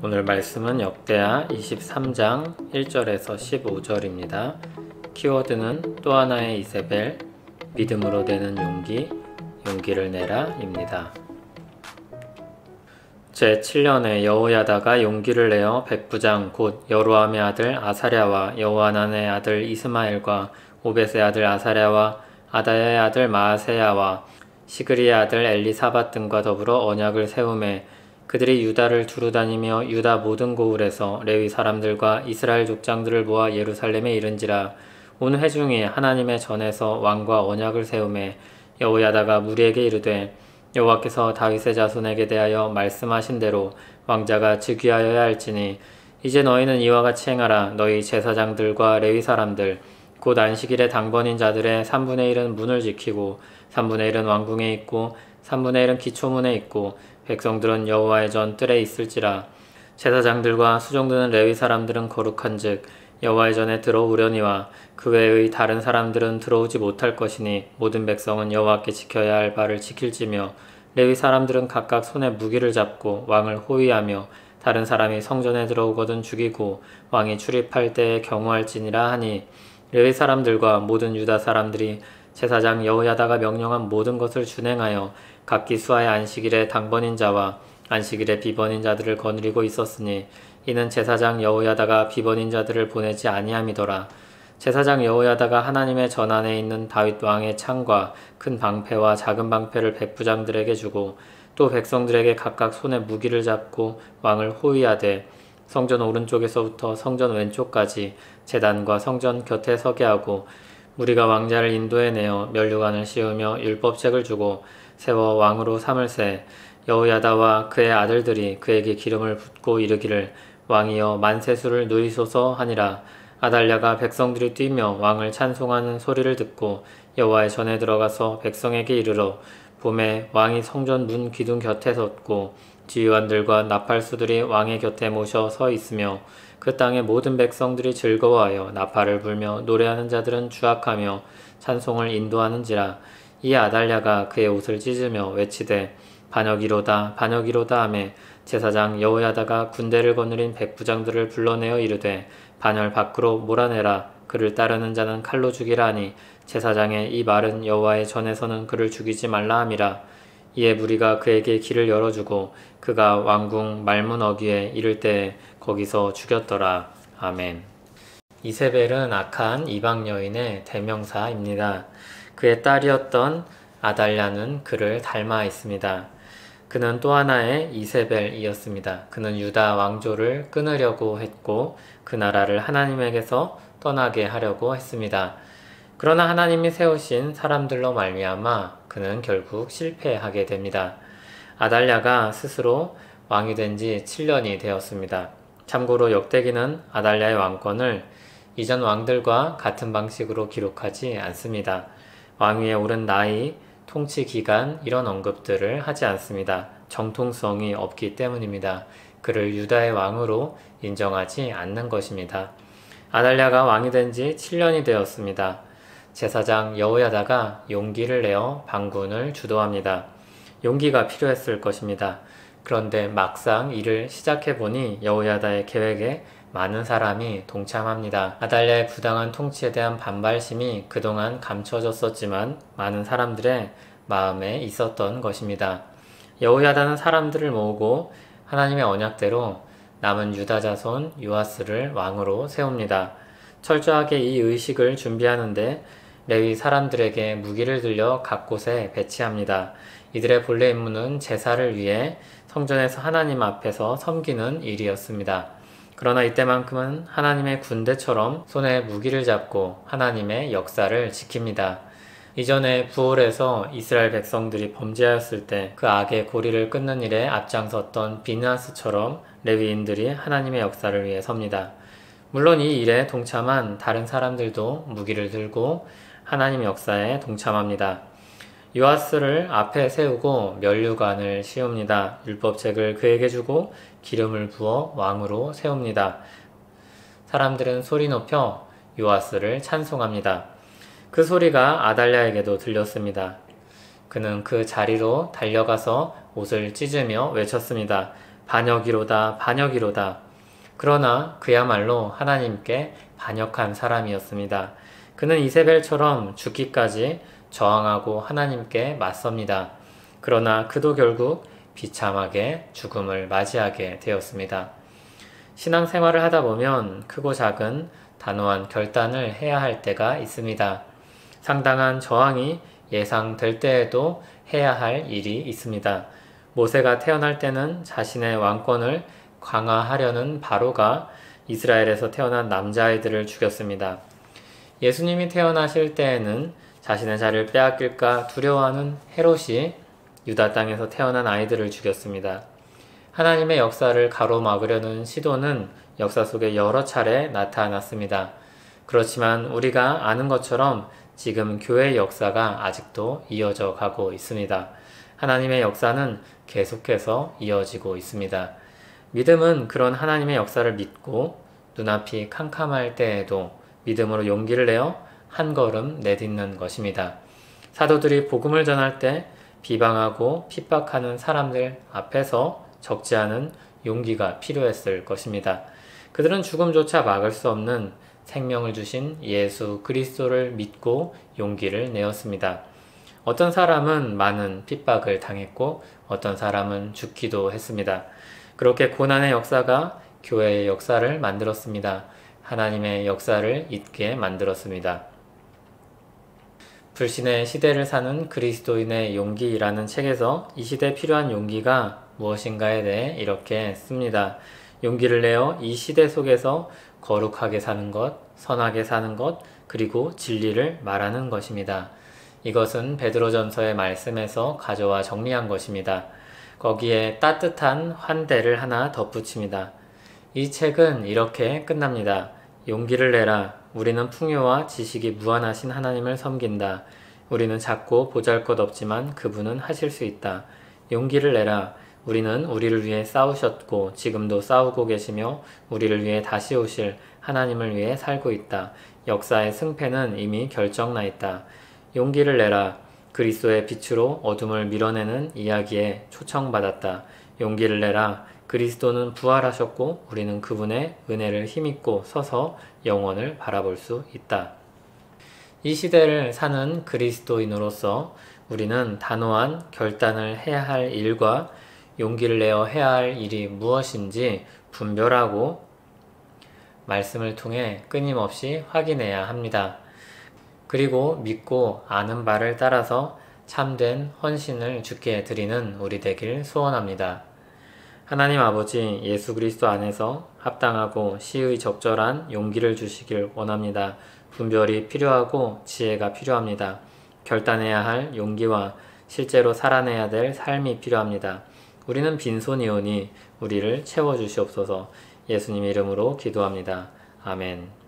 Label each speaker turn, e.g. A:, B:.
A: 오늘 말씀은 역대하 23장 1절에서 15절입니다. 키워드는 또 하나의 이세벨, 믿음으로 되는 용기, 용기를 내라 입니다. 제7년에 여호야다가 용기를 내어 백부장 곧 여로함의 아들 아사랴와 여호하난의 아들 이스마엘과 오벳의 아들 아사랴와 아다야의 아들 마아세야와 시그리의 아들 엘리사밧 등과 더불어 언약을 세우매 그들이 유다를 두루다니며 유다 모든 고을에서 레위 사람들과 이스라엘 족장들을 모아 예루살렘에 이른지라. 온 회중이 하나님의 전에서 왕과 언약을 세우매 여호야다가 무리에게 이르되 여호와께서 다윗의 자손에게 대하여 말씀하신 대로 왕자가 즉위하여야 할지니 이제 너희는 이와 같이 행하라. 너희 제사장들과 레위 사람들 곧 안식일의 당번인 자들의 3분의 1은 문을 지키고 3분의 1은 왕궁에 있고 3분의 1은 기초문에 있고 백성들은 여호와의 전 뜰에 있을지라. 제사장들과 수종드는 레위 사람들은 거룩한즉 여호와의 전에 들어오려니와 그 외의 다른 사람들은 들어오지 못할 것이니 모든 백성은 여호와께 지켜야 할 바를 지킬지며 레위 사람들은 각각 손에 무기를 잡고 왕을 호위하며 다른 사람이 성전에 들어오거든 죽이고 왕이 출입할 때에 경호할지니라 하니 레위 사람들과 모든 유다 사람들이 제사장 여호야다가 명령한 모든 것을 준행하여 각기 수하의 안식일의 당번인 자와 안식일의 비번인 자들을 거느리고 있었으니 이는 제사장 여호야다가 비번인 자들을 보내지 아니함이더라. 제사장 여호야다가 하나님의 전 안에 있는 다윗 왕의 창과 큰 방패와 작은 방패를 백부장들에게 주고 또 백성들에게 각각 손에 무기를 잡고 왕을 호위하되 성전 오른쪽에서부터 성전 왼쪽까지 제단과 성전 곁에 서게 하고 무리가 왕자를 인도해내어 면류관을 씌우며 율법책을 주고 세워 왕으로 삼을새 여호야다와 그의 아들들이 그에게 기름을 붓고 이르기를 왕이여 만세수를 누리소서 하니라. 아달랴가 백성들이 뛰며 왕을 찬송하는 소리를 듣고 여호와의 전에 들어가서 백성에게 이르러 봄에 왕이 성전 문 기둥 곁에 섰고 지휘관들과 나팔수들이 왕의 곁에 모셔 서 있으며 그 땅의 모든 백성들이 즐거워하여 나팔을 불며 노래하는 자들은 주악하며 찬송을 인도하는지라. 이 아달랴가 그의 옷을 찢으며 외치되 반역이로다 반역이로다 하며 제사장 여호야다가 군대를 거느린 백부장들을 불러내어 이르되 반열 밖으로 몰아내라. 그를 따르는 자는 칼로 죽이라 하니 제사장의 이 말은 여호와의 전에서는 그를 죽이지 말라 함이라. 이에 무리가 그에게 길을 열어주고 그가 왕궁 말문 어귀에 이를 때에 거기서 죽였더라. 아멘. 이세벨은 악한 이방 여인의 대명사입니다. 그의 딸이었던 아달랴는 그를 닮아 있습니다. 그는 또 하나의 이세벨이었습니다. 그는 유다 왕조를 끊으려고 했고 그 나라를 하나님에게서 떠나게 하려고 했습니다. 그러나 하나님이 세우신 사람들로 말미암아 그는 결국 실패하게 됩니다. 아달랴가 스스로 왕이 된 지 7년이 되었습니다. 참고로 역대기는 아달랴의 왕권을 이전 왕들과 같은 방식으로 기록하지 않습니다. 왕위에 오른 나이, 통치 기간 이런 언급들을 하지 않습니다. 정통성이 없기 때문입니다. 그를 유다의 왕으로 인정하지 않는 것입니다. 아달랴가 왕이 된 지 7년이 되었습니다. 제사장 여호야다가 용기를 내어 반군을 주도합니다. 용기가 필요했을 것입니다. 그런데 막상 일을 시작해보니 여호야다의 계획에 많은 사람이 동참합니다. 아달랴의 부당한 통치에 대한 반발심이 그동안 감춰졌었지만 많은 사람들의 마음에 있었던 것입니다. 여호야다는 사람들을 모으고 하나님의 언약대로 남은 유다 자손 요아스를 왕으로 세웁니다. 철저하게 이 의식을 준비하는데 레위 사람들에게 무기를 들려 각 곳에 배치합니다. 이들의 본래 임무는 제사를 위해 성전에서 하나님 앞에서 섬기는 일이었습니다. 그러나 이때만큼은 하나님의 군대처럼 손에 무기를 잡고 하나님의 역사를 지킵니다. 이전에 부올에서 이스라엘 백성들이 범죄하였을 때 그 악의 고리를 끊는 일에 앞장섰던 비느하스처럼 레위인들이 하나님의 역사를 위해 섭니다. 물론 이 일에 동참한 다른 사람들도 무기를 들고 하나님의 역사에 동참합니다. 요아스를 앞에 세우고 면류관을 씌웁니다. 율법책을 그에게 주고 기름을 부어 왕으로 세웁니다. 사람들은 소리 높여 요아스를 찬송합니다. 그 소리가 아달랴에게도 들렸습니다. 그는 그 자리로 달려가서 옷을 찢으며 외쳤습니다. 반역이로다, 반역이로다. 그러나 그야말로 하나님께 반역한 사람이었습니다. 그는 이세벨처럼 죽기까지 저항하고 하나님께 맞섭니다. 그러나 그도 결국 비참하게 죽음을 맞이하게 되었습니다. 신앙생활을 하다 보면 크고 작은 단호한 결단을 해야 할 때가 있습니다. 상당한 저항이 예상될 때에도 해야 할 일이 있습니다. 모세가 태어날 때는 자신의 왕권을 강화하려는 바로가 이스라엘에서 태어난 남자아이들을 죽였습니다. 예수님이 태어나실 때에는 자신의 자리를 빼앗길까 두려워하는 헤롯이 유다 땅에서 태어난 아이들을 죽였습니다. 하나님의 역사를 가로막으려는 시도는 역사 속에 여러 차례 나타났습니다. 그렇지만 우리가 아는 것처럼 지금 교회의 역사가 아직도 이어져 가고 있습니다. 하나님의 역사는 계속해서 이어지고 있습니다. 믿음은 그런 하나님의 역사를 믿고 눈앞이 캄캄할 때에도 믿음으로 용기를 내어 한 걸음 내딛는 것입니다. 사도들이 복음을 전할 때 비방하고 핍박하는 사람들 앞에서 적지 않은 용기가 필요했을 것입니다. 그들은 죽음조차 막을 수 없는 생명을 주신 예수 그리스도를 믿고 용기를 내었습니다. 어떤 사람은 많은 핍박을 당했고 어떤 사람은 죽기도 했습니다. 그렇게 고난의 역사가 교회의 역사를 만들었습니다. 하나님의 역사를 있게 만들었습니다. 불신의 시대를 사는 그리스도인의 용기라는 책에서 이 시대에 필요한 용기가 무엇인가에 대해 이렇게 씁니다. 용기를 내어 이 시대 속에서 거룩하게 사는 것, 선하게 사는 것, 그리고 진리를 말하는 것입니다. 이것은 베드로전서의 말씀에서 가져와 정리한 것입니다. 거기에 따뜻한 환대를 하나 덧붙입니다. 이 책은 이렇게 끝납니다. 용기를 내라. 우리는 풍요와 지식이 무한하신 하나님을 섬긴다. 우리는 작고 보잘것없지만 그분은 하실 수 있다. 용기를 내라. 우리는 우리를 위해 싸우셨고 지금도 싸우고 계시며 우리를 위해 다시 오실 하나님을 위해 살고 있다. 역사의 승패는 이미 결정나 있다. 용기를 내라. 그리스도의 빛으로 어둠을 밀어내는 이야기에 초청받았다. 용기를 내라. 그리스도는 부활하셨고 우리는 그분의 은혜를 힘입고 서서 영원을 바라볼 수 있다. 이 시대를 사는 그리스도인으로서 우리는 단호한 결단을 해야 할 일과 용기를 내어 해야 할 일이 무엇인지 분별하고 말씀을 통해 끊임없이 확인해야 합니다. 그리고 믿고 아는 바를 따라서 참된 헌신을 주께 드리는 우리 되길 소원합니다. 하나님 아버지, 예수 그리스도 안에서 합당하고 시의 적절한 용기를 주시길 원합니다. 분별이 필요하고 지혜가 필요합니다. 결단해야 할 용기와 실제로 살아내야 될 삶이 필요합니다. 우리는 빈손이오니 우리를 채워주시옵소서. 예수님 이름으로 기도합니다. 아멘.